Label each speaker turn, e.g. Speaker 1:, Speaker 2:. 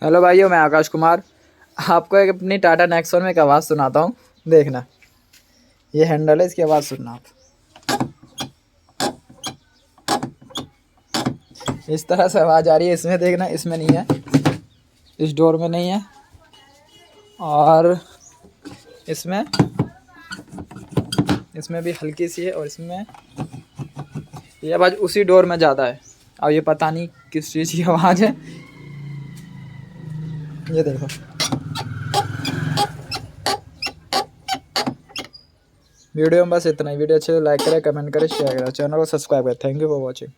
Speaker 1: Hello भाइयों, मैं आकाश कुमार आपको एक अपनी टाटा नेक्सॉन में एक आवाज़ सुनाता हूँ। देखना, ये हैंडल है, इसकी आवाज़ सुनना आप। इस तरह से आवाज़ आ रही है इसमें। देखना, इसमें नहीं है, इस डोर में नहीं है, और इसमें इसमें भी हल्की सी है, और इसमें ये आवाज़ उसी डोर में ज़्यादा है। अब ये पता नहीं किस चीज़ की आवाज़ है। ये देखो। वीडियो में बस इतना ही। वीडियो अच्छे तो लाइक करें, कमेंट करें, शेयर करें, चैनल को सब्सक्राइब करें। Thank you for watching.